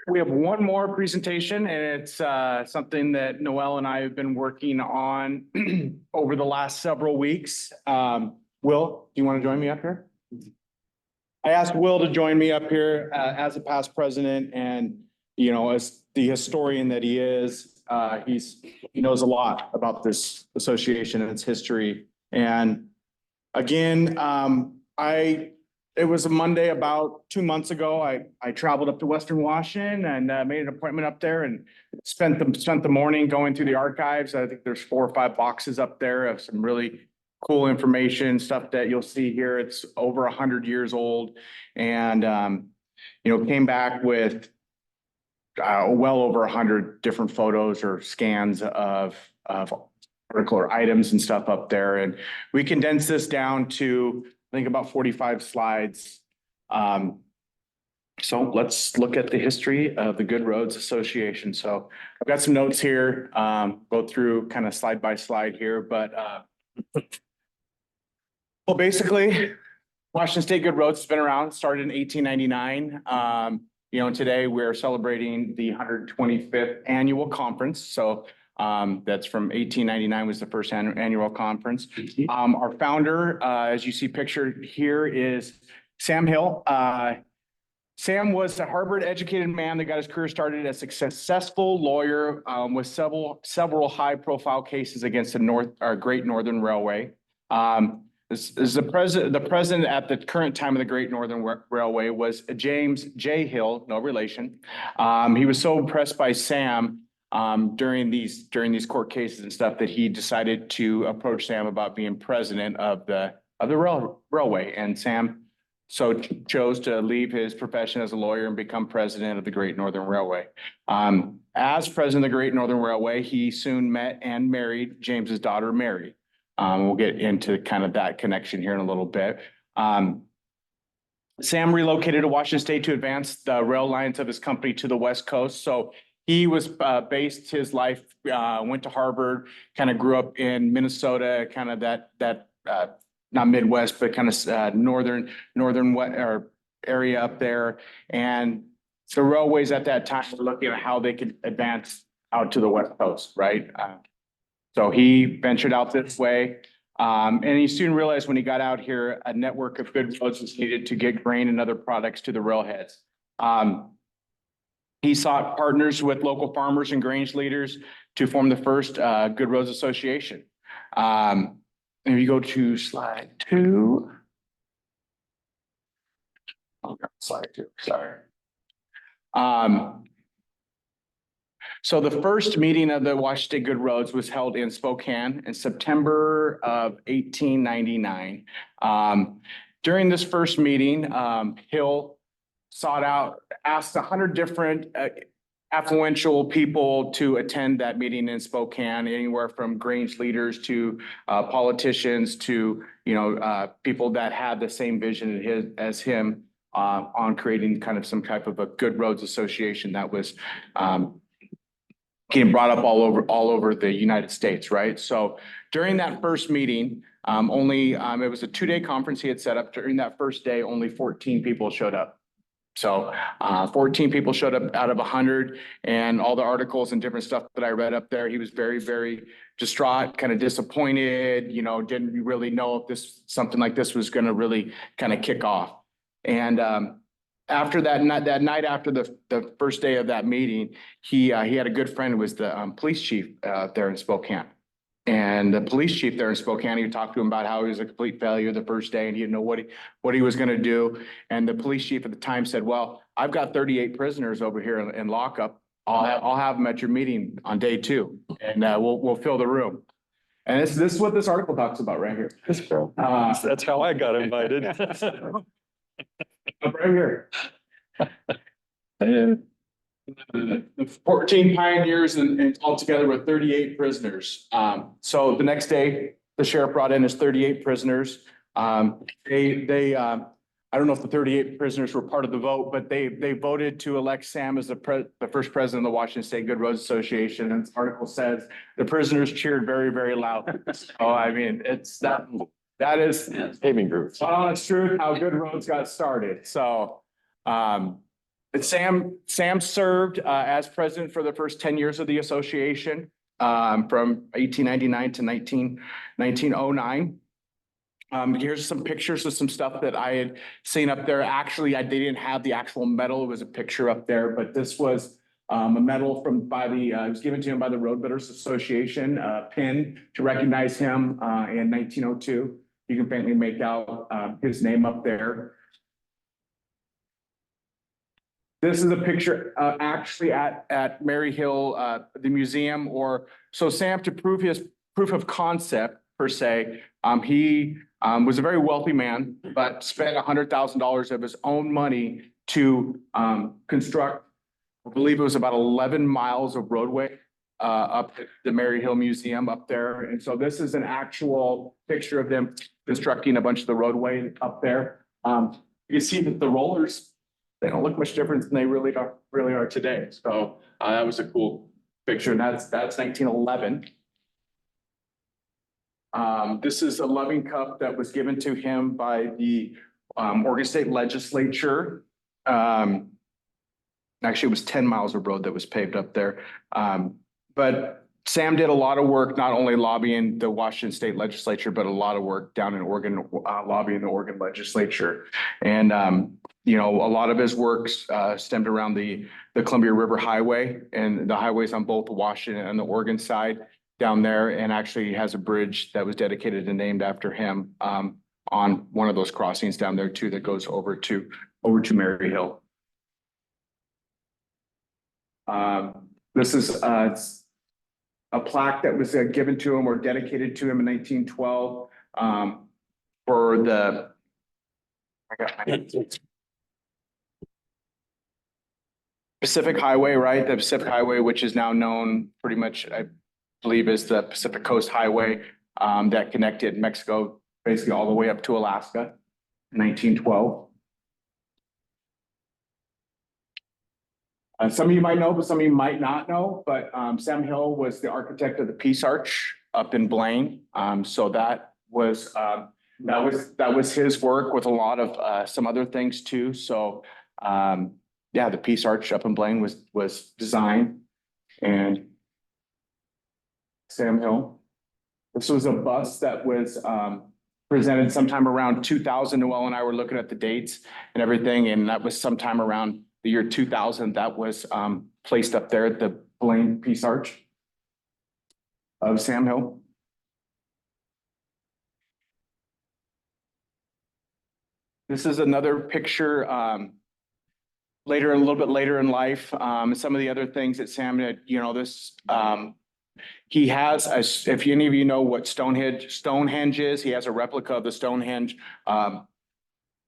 We have one more presentation, and it's something that Noel and I have been working on over the last several weeks. Will, do you want to join me up here? I asked Will to join me up here as a past president, and as the historian that he is, he knows a lot about this association and its history. And again, it was a Monday about 2 months ago. I traveled up to Western Washington and made an appointment up there and spent the morning going through the archives. I think there's 4 or 5 boxes up there of some really cool information, stuff that you'll see here. It's over 100 years old, and came back with well over 100 different photos or scans of article or items and stuff up there. And we condensed this down to, I think, about 45 slides. So let's look at the history of the Good Roads Association. So I've got some notes here, go through kind of slide by slide here, but well, basically, Washington State Good Roads has been around, started in 1899. Today we're celebrating the 125th annual conference. So that's from 1899 was the first annual conference. Our founder, as you see pictured here, is Sam Hill. Sam was a Harvard-educated man that got his career started as a successful lawyer with several high-profile cases against the Great Northern Railway. This is the president at the current time of the Great Northern Railway was James J. Hill, no relation. He was so impressed by Sam during these court cases and stuff that he decided to approach Sam about being president of the railway, and Sam so chose to leave his profession as a lawyer and become president of the Great Northern Railway. As president of the Great Northern Railway, he soon met and married James's daughter, Mary. We'll get into kind of that connection here in a little bit. Sam relocated to Washington State to advance the rail lines of his company to the West Coast. So he was based his life, went to Harvard, kind of grew up in Minnesota, kind of that not Midwest, but kind of northern area up there. And the railways at that time were looking at how they could advance out to the West Coast, right? So he ventured out this way. And he soon realized when he got out here, a network of good roads was needed to get grain and other products to the railheads. He sought partners with local farmers and grain leaders to form the first Good Roads Association. If you go to slide 2. Oh, slide 2, sorry. So the first meeting of the Washington State Good Roads was held in Spokane in September of 1899. During this first meeting, Hill asked 100 different affluential people to attend that meeting in Spokane, anywhere from grains leaders to politicians to people that had the same vision as him on creating kind of some type of a Good Roads Association that was getting brought up all over the United States, right? So during that first meeting, it was a 2-day conference he had set up. During that first day, only 14 people showed up. So 14 people showed up out of 100, and all the articles and different stuff that I read up there, he was very, very distraught, kind of disappointed, didn't really know if something like this was going to really kind of kick off. And after that night after the first day of that meeting, he had a good friend who was the police chief there in Spokane. And the police chief there in Spokane, he talked to him about how he was a complete failure the first day and he didn't know what he was going to do. And the police chief at the time said, well, I've got 38 prisoners over here in lockup. I'll have them at your meeting on day 2, and we'll fill the room. And this is what this article talks about right here. That's how I got invited. Right here. The 14 pioneers and altogether with 38 prisoners. So the next day, the sheriff brought in his 38 prisoners. I don't know if the 38 prisoners were part of the vote, but they voted to elect Sam as the first president of the Washington State Good Roads Association. And this article says the prisoners cheered very, very loudly. Oh, I mean, that is paving groups. Honest truth, how Good Roads got started. So Sam served as president for the first 10 years of the association, from 1899 to 1909. Here's some pictures of some stuff that I had seen up there. Actually, they didn't have the actual medal. It was a picture up there, but this was a medal it was given to him by the Road Builders Association, pin to recognize him in 1902. You can faintly make out his name up there. This is a picture actually at Mary Hill, the museum, so Sam, to prove his proof of concept per se, he was a very wealthy man, but spent $100,000 of his own money to construct, I believe it was about 11 miles of roadway up at the Mary Hill Museum up there. And so this is an actual picture of them constructing a bunch of the roadway up there. You can see that the rollers, they don't look much different than they really are today. So that was a cool picture, and that's 1911. This is a loving cup that was given to him by the Oregon State Legislature. Actually, it was 10 miles of road that was paved up there. But Sam did a lot of work, not only lobbying the Washington State Legislature, but a lot of work down in Oregon, lobbying the Oregon Legislature. And a lot of his works stemmed around the Columbia River Highway and the highways on both the Washington and the Oregon side down there, and actually has a bridge that was dedicated and named after him on one of those crossings down there too, that goes over to Mary Hill. This is a plaque that was given to him or dedicated to him in 1912 for the Pacific Highway, right? The Pacific Highway, which is now known pretty much, I believe, is the Pacific Coast Highway that connected Mexico basically all the way up to Alaska in 1912. Some of you might know, but some of you might not know, but Sam Hill was the architect of the Peace Arch up in Blaine. So that was his work with a lot of some other things too. So yeah, the Peace Arch up in Blaine was designed, and Sam Hill. This was a bus that was presented sometime around 2000. Noel and I were looking at the dates and everything, and that was sometime around the year 2000 that was placed up there at the Blaine Peace Arch of Sam Hill. This is another picture a little bit later in life. Some of the other things that Sam had, he has, if any of you know what Stonehenge is, he has a replica of the Stonehenge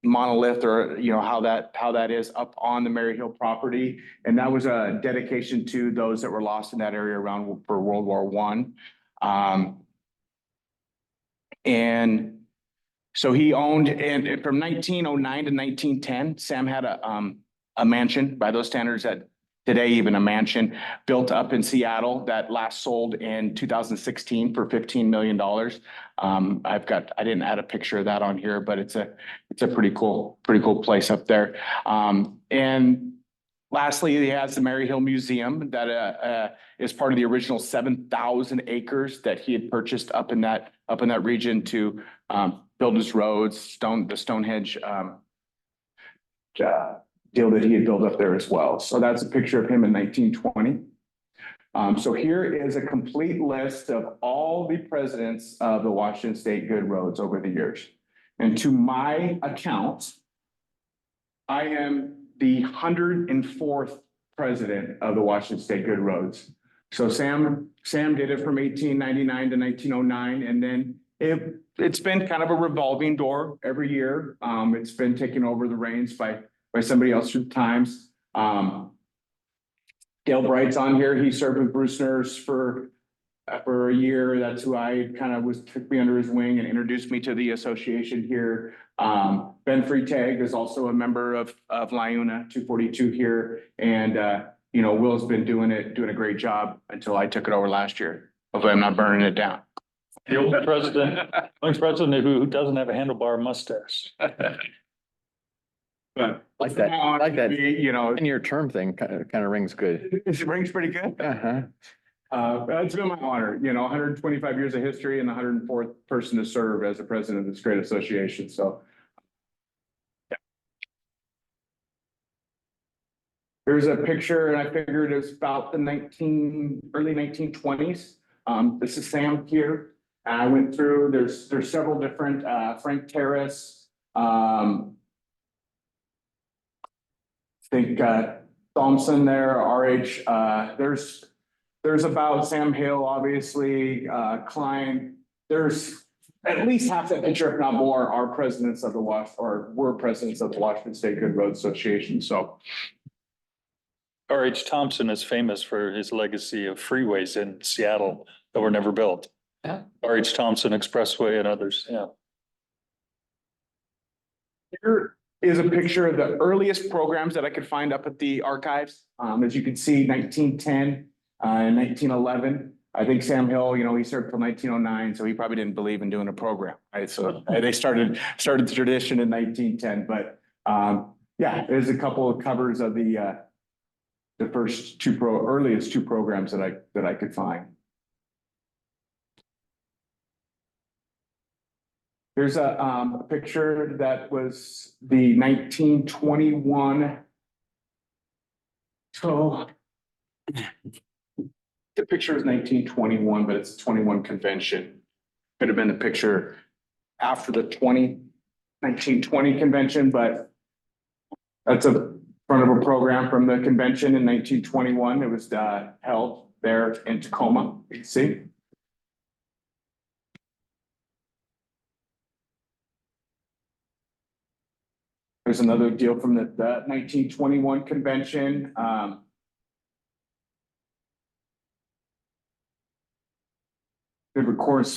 monolith, or how that is up on the Mary Hill property, and that was a dedication to those that were lost in that area around for World War I. And so he owned, and from 1909 to 1910, Sam had a mansion by those standards, that today even a mansion built up in Seattle that last sold in 2016 for $15 million. I didn't add a picture of that on here, but it's a pretty cool place up there. And lastly, he has the Mary Hill Museum that is part of the original 7,000 acres that he had purchased up in that region to build his roads, the Stonehenge deal that he had built up there as well. So that's a picture of him in 1920. So here is a complete list of all the presidents of the Washington State Good Roads over the years. And to my account, I am the 104th president of the Washington State Good Roads. So Sam did it from 1899 to 1909, and then it's been kind of a revolving door every year. It's been taken over the reins by somebody else through the times. Dale Bright's on here. He served with Bruce Nurse for a year. That's who I took me under his wing and introduced me to the association here. Ben Freitag is also a member of Liuna 242 here. And Will's been doing a great job until I took it over last year. Hopefully I'm not burning it down. The old president, who doesn't have a handlebar mustache. but. Like that- my honor like to that. be, You know, 10-year term thing kind of rings good. it rings pretty good. Uh-huh. It's been my honor, 125 years of history and the 104th person to serve as the president of this great association. So. Yeah. Here's a picture, and I figured it's about the early 1920s. This is Sam here. I went through, there's several different, Frank Terrace, I think, Thompson there, RH, there's about Sam Hill, obviously, Klein. There's at least half that picture, if not more, are presidents of the were presidents of the Washington State Good Road Association. So. R.H. Thompson is famous for his legacy of freeways in Seattle that were never built. Yeah. R.H. Thompson Expressway and others, yeah. Here is a picture of the earliest programs that I could find up at the archives. As you can see, 1910 and 1911. I think Sam Hill, he served till 1909, so he probably didn't believe in doing a program, right? So they started the tradition in 1910. But yeah, there's a couple of covers of the first earliest two programs that I could find. Here's a picture that was the 1921. So the picture is 1921, but it's a 21 convention. Could have been the picture after the 1920 convention, but that's a front of a program from the convention in 1921. It was held there in Tacoma. You can see. There's another deal from the 1921 convention. The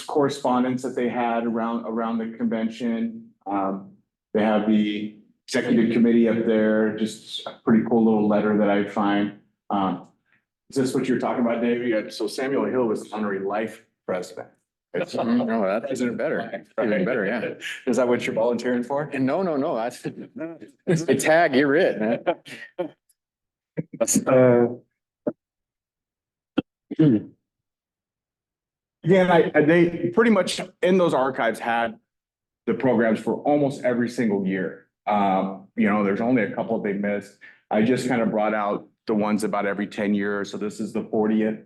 correspondence that they had around the convention. They have the executive committee up there, just a pretty cool little letter that I find. Is this what you're talking about, Dave? Yeah, so Samuel Hill was honorary life president. No, that's even better. Even better, yeah. Is that what you're volunteering for? And no, that's the tag, you're it, man. Again, they pretty much in those archives had the programs for almost every single year. There's only a couple they missed. I just kind of brought out the ones about every 10 years. So this is the 40th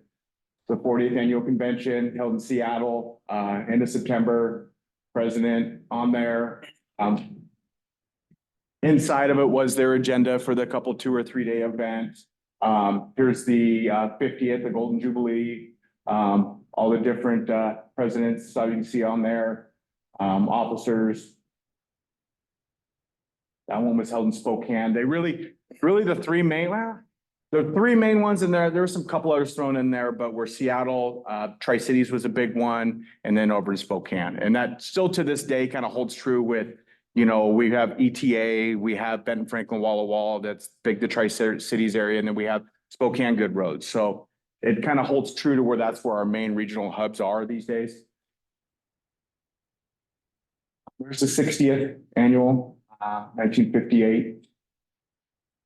annual convention held in Seattle, end of September. President on there. Inside of it was their agenda for the couple 2 or 3 day events. Here's the 50th, the Golden Jubilee. All the different presidents, so you can see on there, officers. That one was held in Spokane. They really the three main ones in there. There were some couple others thrown in there, but where Seattle, Tri-Cities was a big one, and then over in Spokane. And that still to this day kind of holds true with, we have ETA, we have Benton Franklin Walla Walla, that's big, the Tri-Cities area, and then we have Spokane Good Roads. So it kind of holds true to where that's where our main regional hubs are these days. There's the 60th annual, 1958.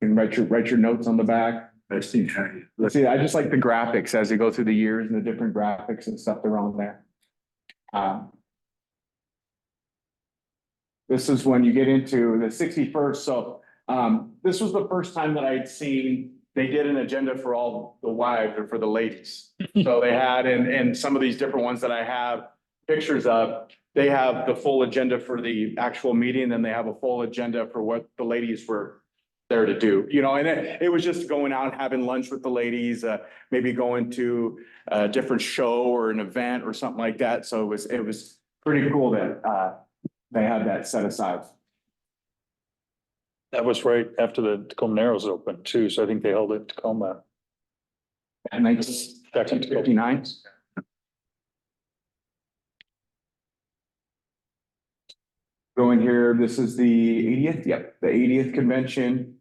You can write your notes on the back. Let's see. I just like the graphics as they go through the years and the different graphics and stuff that are on there. This is when you get into the 61st. So this was the first time that I'd seen they did an agenda for all the wives or for the ladies. So they had, and some of these different ones that I have pictures of, they have the full agenda for the actual meeting, and they have a full agenda for what the ladies were there to do, and it was just going out, having lunch with the ladies, maybe going to a different show or an event or something like that. So it was pretty cool that they had that set aside. That was right after the Tacoma Narrows opened too, so I think they held it in Tacoma. And 1959. Going here, this is the 80th, yep, the 80th convention.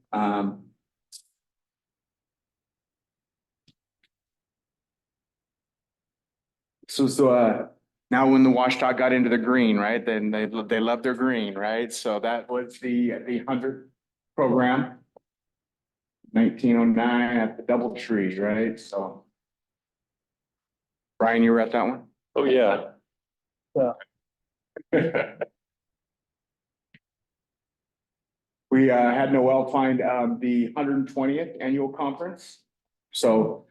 This was now when the Washtenaw got into the green, right? Then they love their green, right? So that was the 100th program. 1909 at the Doubletree, right? So. Brian, you were at that one? Oh, yeah. We had Noel find the 120th annual conference. So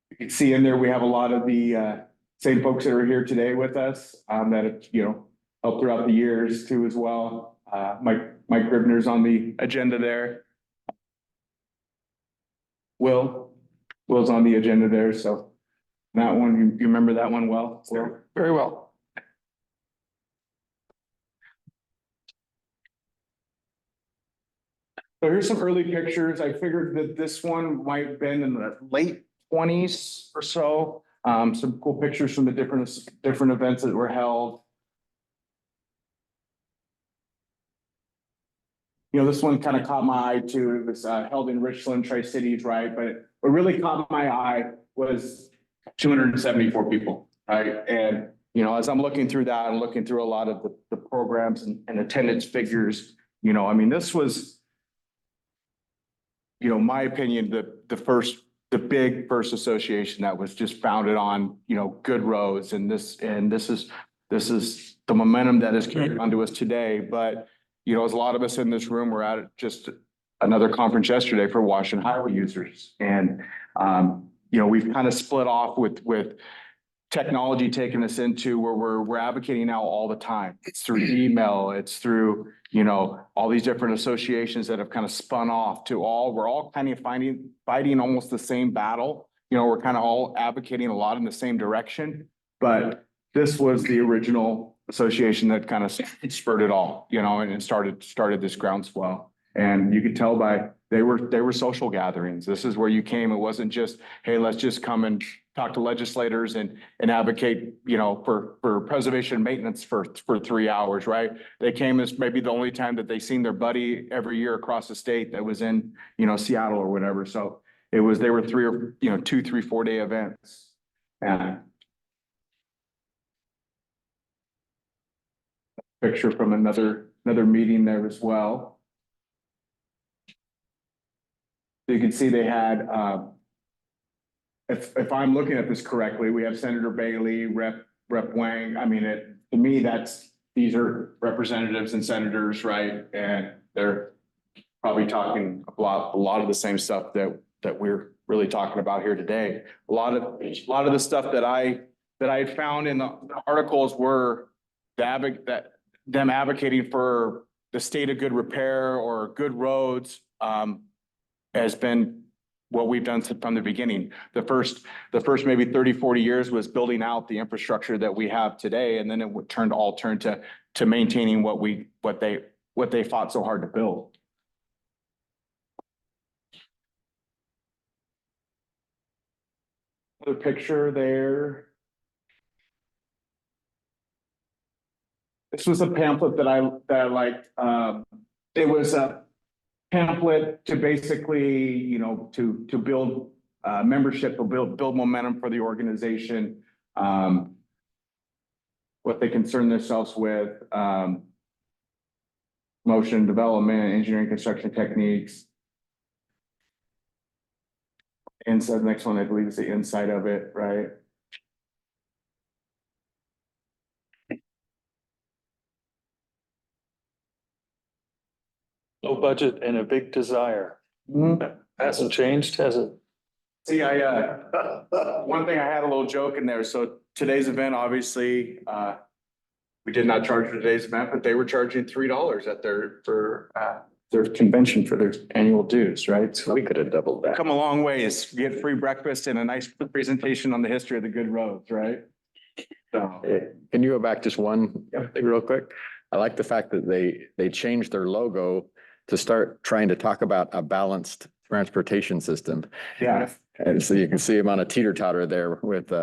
you can see in there, we have a lot of the same folks that are here today with us that have, helped throughout the years too as well. Mike Gribner's on the agenda there. Will's on the agenda there. So that one, you remember that one well? Very well. So here's some early pictures. I figured that this one might have been in the late 20s or so. Some cool pictures from the different events that were held. This one kind of caught my eye too. It was held in Richland, Tri-Cities, right? But what really caught my eye was 274 people, right? And, as I'm looking through that and looking through a lot of the programs and attendance figures, this was, my opinion, the big first association that was just founded on, good roads. And this is the momentum that is carried on to us today. But, as a lot of us in this room were at just another conference yesterday for Washington highway users. And, we've kind of split off with technology taking us into where we're advocating now all the time. It's through email, it's through, all these different associations that have kind of spun off to we're all kind of fighting almost the same battle. We're kind of all advocating a lot in the same direction, but this was the original association that kind of spurred it all, and started this groundswell. And you could tell they were social gatherings. This is where you came. It wasn't just, hey, let's just come and talk to legislators and advocate, for preservation and maintenance for 3 hours, right? They came as maybe the only time that they seen their buddy every year across the state that was in, Seattle or whatever. So they were 2, 3, 4 day events. And picture from another meeting there as well. So you can see they had, if I'm looking at this correctly, we have Senator Bailey, Rep Wang. To me, these are representatives and senators, right? And they're probably talking a lot of the same stuff that we're really talking about here today. A lot of the stuff that I found in the articles were them advocating for the state of good repair or good roads has been what we've done from the beginning. The first maybe 30, 40 years was building out the infrastructure that we have today. And then it would turn to maintaining what they fought so hard to build. Another picture there. This was a pamphlet that I liked. It was a pamphlet to basically, to build membership, to build momentum for the organization. What they concern themselves with, motion development, engineering, construction techniques. And so the next one, I believe, is the inside of it, right? Low budget and a big desire. Hasn't changed, has it? See, one thing I had a little joke in there. So today's event, obviously, we did not charge for today's event, but they were charging $3 at their convention for their annual dues, right? So We could have doubled that. come a long ways. You get free breakfast and a nice presentation on the history of the good roads, right? So, Can you go back just one Yep. real quick? I like the fact that they changed their logo to start trying to talk about a balanced transportation system. yeah. And so you can see them on a teeter-totter there with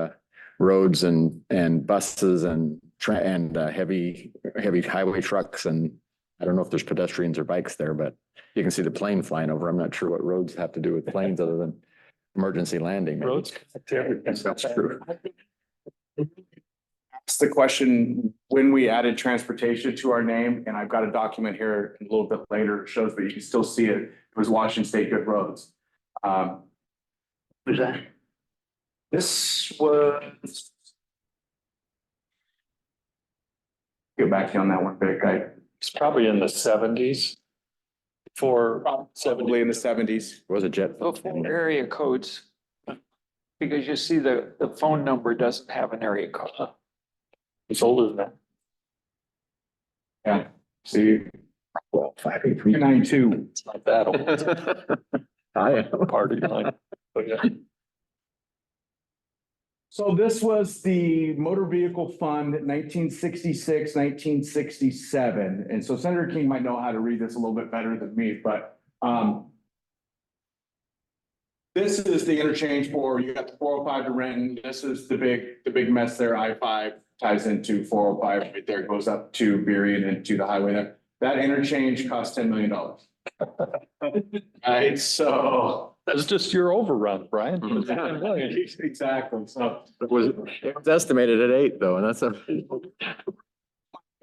roads and buses and heavy highway trucks. And I don't know if there's pedestrians or bikes there, but you can see the plane flying over. I'm not sure what roads have to do with planes other than emergency landing. Roads. That's true. Ask the question, when we added transportation to our name, and I've got a document here a little bit later, it shows, but you can still see it. It was Washington State Good Roads. Was that? This was. Get back to you on that one, big guy. It's probably in the seventies. Probably in the seventies. Was it jet? The phone area codes. Because you see the phone number doesn't have an area code. It's older than that. Yeah, see, Well, 583. 292. It's not that old. I Party line. But yeah. So this was the Motor Vehicle Fund, 1966, 1967. And so Senator King might know how to read this a little bit better than me, but this is the interchange for, you got the 405 to Renton. This is the big mess there. I-5 ties into 405 right there, goes up to Beery and then to the highway there. That interchange costs $10 million. Right, so. That's just your overrun, Brian. Exactly, so. It was estimated at 8 though, and that's a.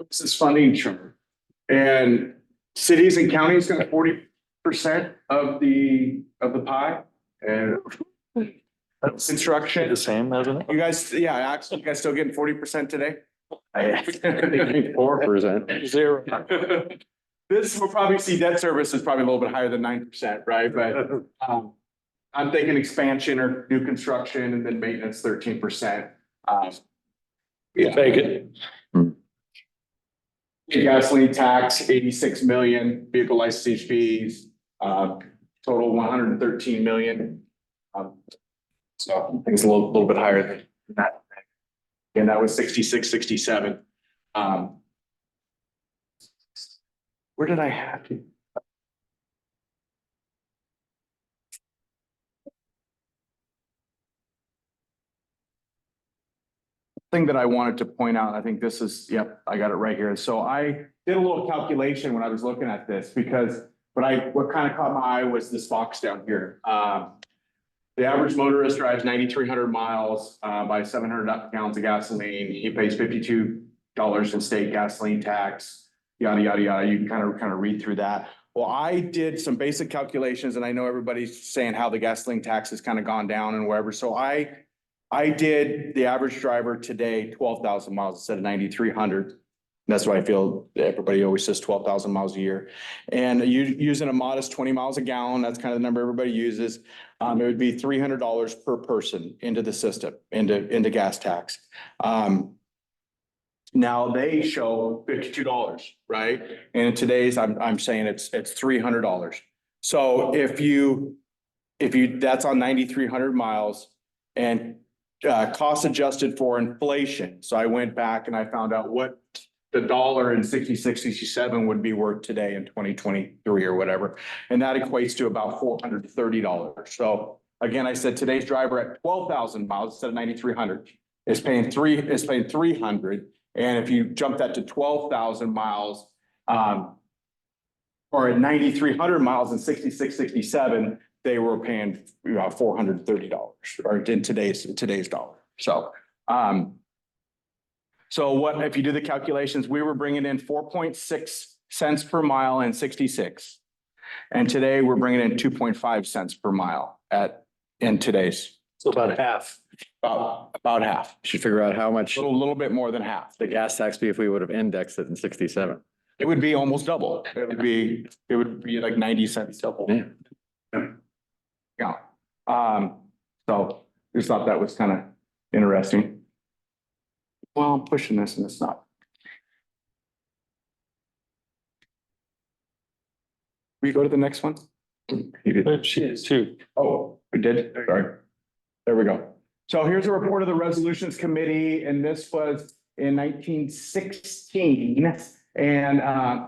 This is funding chart. And cities and counties got 40% of the pie. And That's construction, the same, hasn't it? you guys, yeah, actually, you guys still getting 40% today? 4%. Zero. This will probably see debt service is probably a little bit higher than 9%, right? But I'm thinking expansion or new construction and then maintenance 13%. Yeah. Take it. Gasoline tax, 86 million, vehicle license fees, total 113 million. So I think it's a little bit higher than that. And that was 66, 67. Where did I have you? Thing that I wanted to point out, I think this is, yep, I got it right here. So I did a little calculation when I was looking at this because what kind of caught my eye was this box down here. The average motorist drives 9,300 miles, by 700 gallons of gasoline. He pays $52 in state gasoline tax, yada, yada, yada. You can kind of read through that. Well, I did some basic calculations and I know everybody's saying how the gasoline tax has kind of gone down and wherever. So I did the average driver today, 12,000 miles instead of 9,300. That's why I feel everybody always says 12,000 miles a year. And using a modest 20 miles a gallon, that's kind of the number everybody uses. It would be $300 per person into the system, into gas tax. Now they show $52, right? And in today's, I'm saying it's $300. So if you, that's on 9,300 miles and cost adjusted for inflation. So I went back and I found out what the dollar in 66, 67 would be worth today in 2023 or whatever. And that equates to about $430. So again, I said today's driver at 12,000 miles instead of 9,300 is paying 300. And if you jump that to 12,000 miles, or at 9,300 miles in 66, 67, they were paying $430 or in today's dollar. So, so what, if you do the calculations, we were bringing in 4.6 cents per mile in 66. And today we're bringing in 2.5 cents per mile in today's. So about half. About half. Should figure out how much A little bit more than half. the gas tax be if we would have indexed it in 67. It would be almost double. It would be like 90 cents double. Yeah. Yeah. So just thought that was kind of interesting. Well, I'm pushing this and it's not. Will you go to the next one? You did. She is too. Oh, we did? Sorry. There we go. So here's a report of the Resolutions Committee, and this was in 1916. And I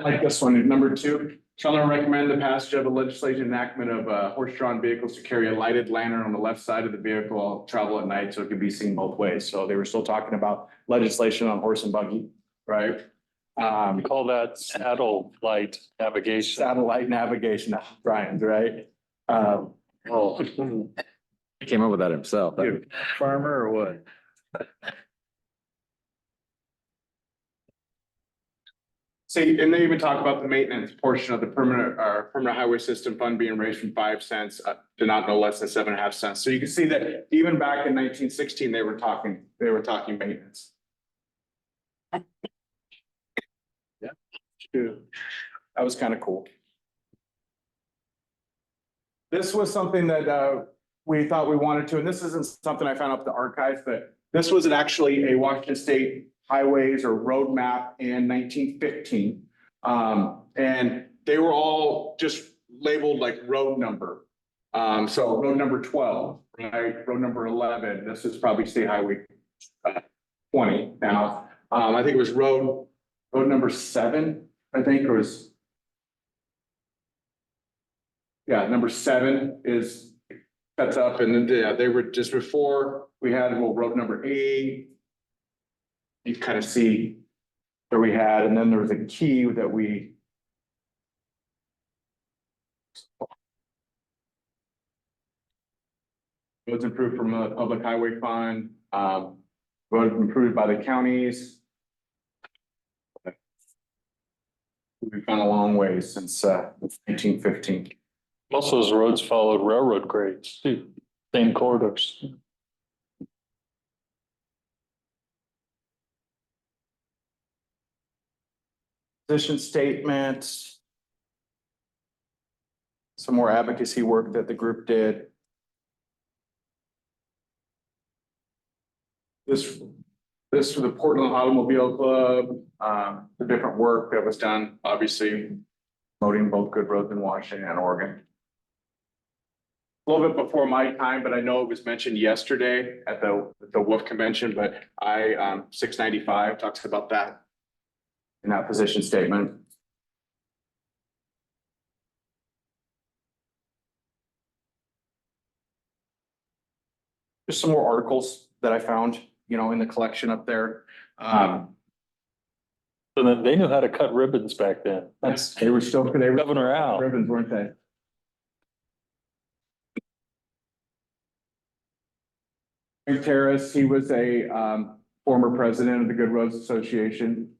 like this one, number 2. Shall I recommend the passage of a legislation enactment of horse-drawn vehicles to carry a lighted lantern on the left side of the vehicle, travel at night, so it could be seen both ways. So they were still talking about legislation on horse and buggy, right? We call that satellite navigation. Satellite navigation, Brian's right. He came up with that himself. Dude. Farmer or what? See, and they even talk about the maintenance portion of the permanent highway system fund being raised from 5 cents to not no less than 7.5 cents. So you can see that even back in 1916, they were talking maintenance. Yeah, that was kind of cool. This was something that we thought we wanted to, and this isn't something I found up the archives, but this was actually a Washington State highways or road map in 1915. And they were all just labeled like road number. So road number 12, right? Road number 11, this is probably State Highway 20 now. I think it was road number 7, I think it was. Yeah, number 7 is that's up, and then they were just before we had road number 8. You kind of see where we had, and then there was a key that we. Roads improved from a public highway fund, roads improved by the counties. We've gone a long way since 1915. Most of those roads followed railroad grades, too, same corridors. Position statements. Some more advocacy work that the group did. This for the Portland Automobile Club, the different work that was done, obviously promoting both good roads in Washington and Oregon. A little bit before my time, but I know it was mentioned yesterday at the WWOOF convention, but 695 talks about that in that position statement. Just some more articles that I found, in the collection up there. So then they knew how to cut ribbons back then. They were Governor Al. ribbons, weren't they? Frank Terrace, he was a former president of the Good Roads Association.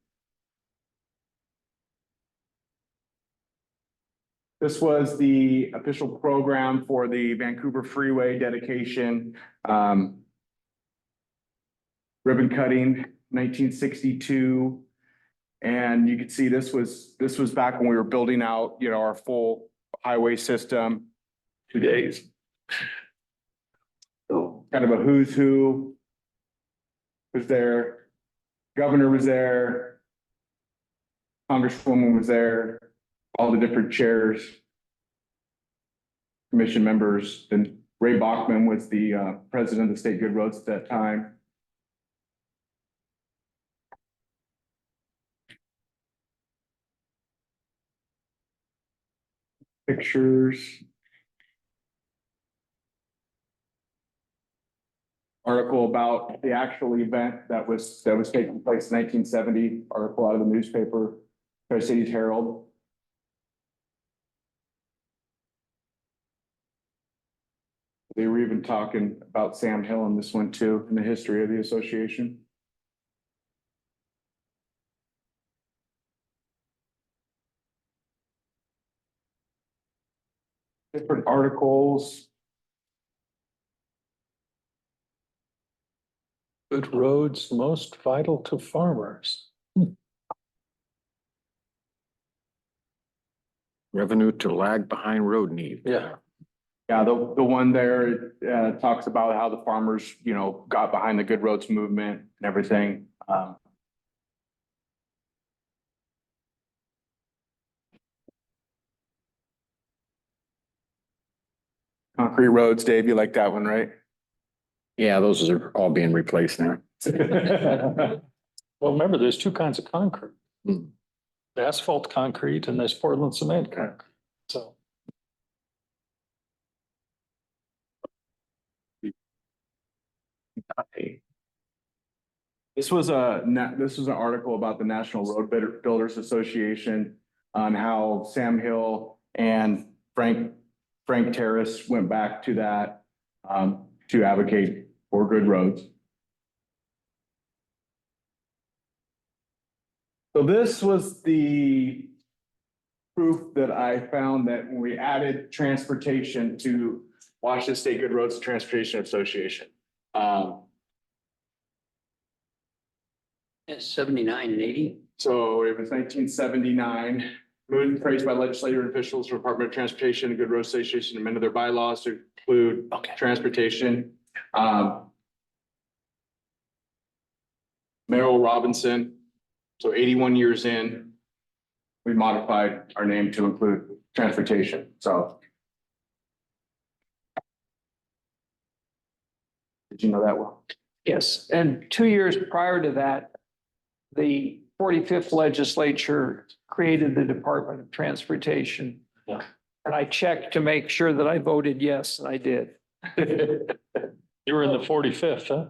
This was the official program for the Vancouver Freeway dedication. Ribbon cutting, 1962. And you can see this was back when we were building out, our full highway system. 2 days. So kind of a who's who was there. Governor was there. Congresswoman was there. All the different chairs. Commission members. Then Ray Bachman was the president of the State Good Roads at that time. Pictures. Article about the actual event that was taking place in 1970. Article out of the newspaper, Tri-Cities Herald. They were even talking about Sam Hill in this one too, in the history of the association. Different articles. Good roads most vital to farmers. Revenue to lag behind road need. Yeah. Yeah, the one there talks about how the farmers, got behind the Good Roads movement and everything. Concrete roads, Dave, you like that one, right? Yeah, those are all being replaced now. Well, remember, there's 2 kinds of concrete. Hmm. Asphalt concrete and there's Portland cement concrete. So. This was an article about the National Road Builders Association on how Sam Hill and Frank Terrace went back to that to advocate for. 4 good roads. So this was the proof that I found that when we added transportation to Washington State Good Roads and Transportation Association. Yes, 79 and 80. So it was 1979, moved and praised by legislative officials, Department of Transportation, and Good Road Association amended their bylaws to include transportation. Merrill Robinson, so 81 years in, we modified our name to include transportation, so. Did you know that well? Yes, and 2 years prior to that, the 45th legislature created the Department of Transportation. Yeah. And I checked to make sure that I voted yes, and I did. You were in the 45th, huh?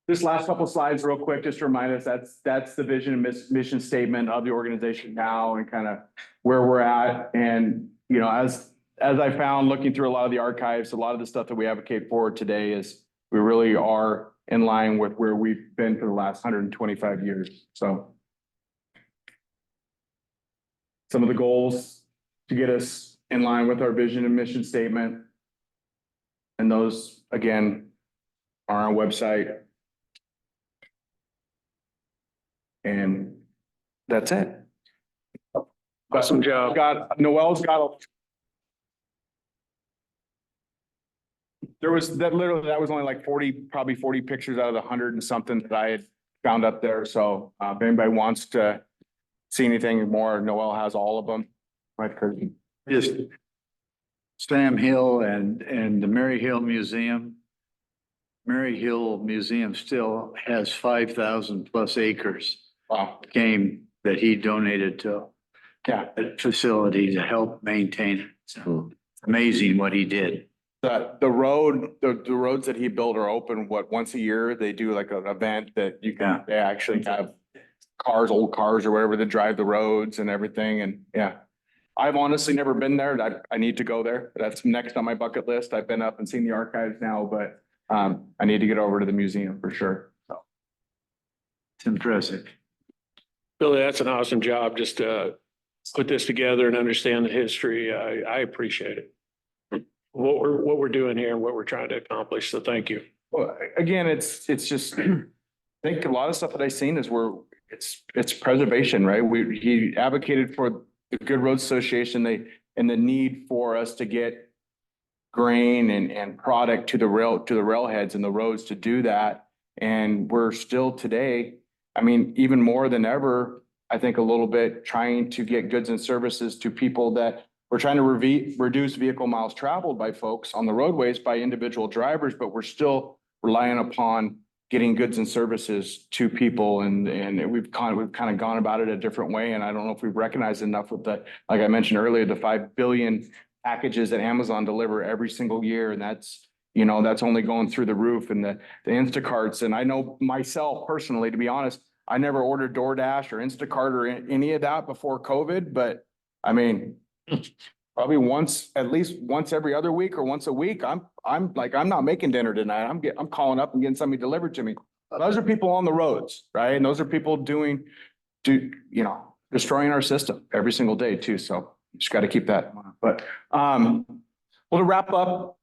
This last couple slides real quick, just to remind us, that's the vision and mission statement of the organization now and kind of where we're at. And, you know, as I found looking through a lot of the archives, a lot of the stuff that we advocate for today is we really are in line with where we've been for the last 125 years. So some of the goals to get us in line with our vision and mission statement. And those, again, are on our website. And that's it. Awesome job. Noel's got. There was that was only like 40, probably 40 pictures out of the 100 and something that I had found up there. So if anybody wants to see anything more, Noel has all of them. Right, Kirby? Just Sam Hill and the Mary Hill Museum. Mary Hill Museum still has 5,000 plus acres Wow. game that he donated to Yeah. a facility to help maintain it. So it's amazing what he did. The roads that he built are open, once a year, they do like an event that you can, they actually have cars, old cars or whatever that drive the roads and everything. And yeah, I've honestly never been there. I need to go there. That's next on my bucket list. I've been up and seen the archives now, but I need to get over to the museum for sure. So. It's impressive. Billy, that's an awesome job just to put this together and understand the history. I appreciate it. What we're doing here and what we're trying to accomplish. So thank you. Well, again, it's just, I think a lot of stuff that I've seen is it's preservation, right? He advocated for the Good Roads Association, and the need for us to get grain and product to the railheads and the roads to do that. And we're still today, I mean, even more than ever, I think a little bit trying to get goods and services to people that we're trying to reduce vehicle miles traveled by folks on the roadways by individual drivers, but we're still relying upon getting goods and services to people. And we've kind of gone about it a different way. And I don't know if we've recognized enough with the, like I mentioned earlier, the 5 billion packages that Amazon deliver every single year. And that's, you know, that's only going through the roof, and the Instacarts. And I know myself personally, to be honest, I never ordered DoorDash or Instacart or any of that before COVID, but I mean, probably at least once every other week or once a week, I'm not making dinner tonight. I'm calling up and getting something delivered to me. Those are people on the roads, right? And those are people destroying our system every single day too. So just got to keep that in mind. But well, to wrap up,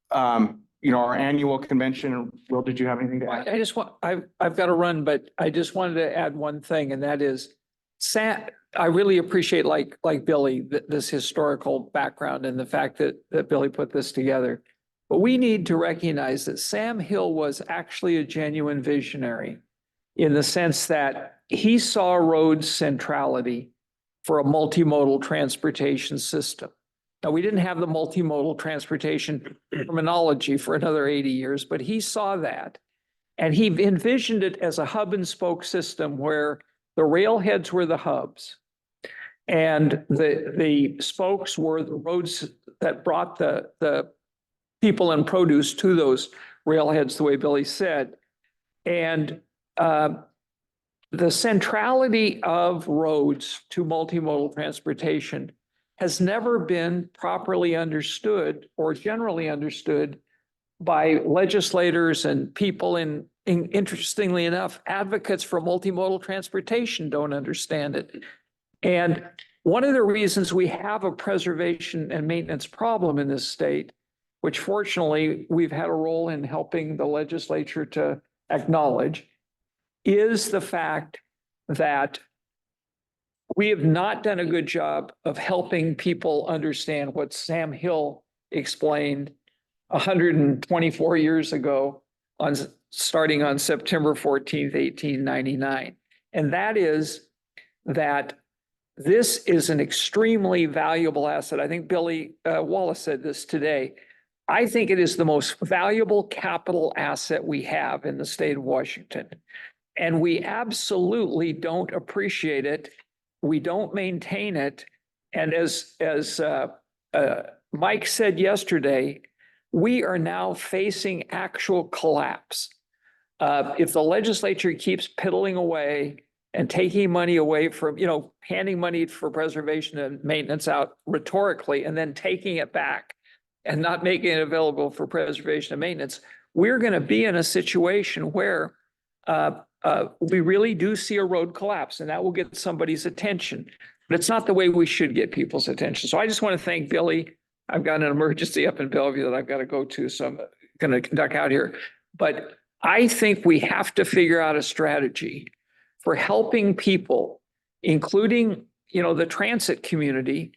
our annual convention. Will, did you have anything to add? I've got to run, but I just wanted to add one thing, and that is I really appreciate like Billy, this historical background and the fact that Billy put this together. But we need to recognize that Sam Hill was actually a genuine visionary in the sense that he saw road centrality for a multimodal transportation system. Now, we didn't have the multimodal transportation terminology for another 80 years, but he saw that. And he envisioned it as a hub and spoke system where the railheads were the hubs. And the spokes were the roads that brought the people and produce to those railheads, the way Billy said. And the centrality of roads to multimodal transportation has never been properly understood or generally understood by legislators and people interestingly enough, advocates for multimodal transportation don't understand it. And one of the reasons we have a preservation and maintenance problem in this state, which fortunately we've had a role in helping the legislature to acknowledge, is the fact that we have not done a good job of helping people understand what Sam Hill explained 124 years ago starting on September 14th, 1899. And that is that this is an extremely valuable asset. I think Billy Wallace said this today. I think it is the most valuable capital asset we have in the state of Washington. And we absolutely don't appreciate it. We don't maintain it. And as Mike said yesterday, we are now facing actual collapse. If the legislature keeps piddling away and taking money away from, handing money for preservation and maintenance out rhetorically and then taking it back and not making it available for preservation and maintenance, we're going to be in a situation where we really do see a road collapse, and that will get somebody's attention. But it's not the way we should get people's attention. So I just want to thank Billy. I've got an emergency up in Bellevue that I've got to go to, so I'm going to duck out here. But I think we have to figure out a strategy for helping people, including, the transit community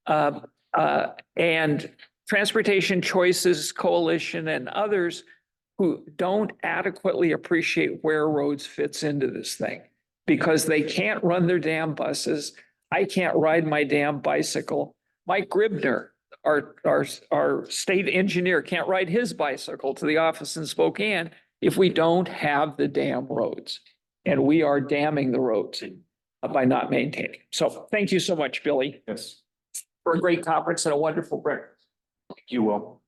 and Transportation Choices Coalition and others who don't adequately appreciate where roads fits into this thing, because they can't run their damn buses. I can't ride my damn bicycle. Mike Gribner, our state engineer, can't ride his bicycle to the office in Spokane if we don't have the damn roads. And we are damming the roads by not maintaining. So thank you so much, Billy, Yes, for a great conference and a wonderful breakfast. you will.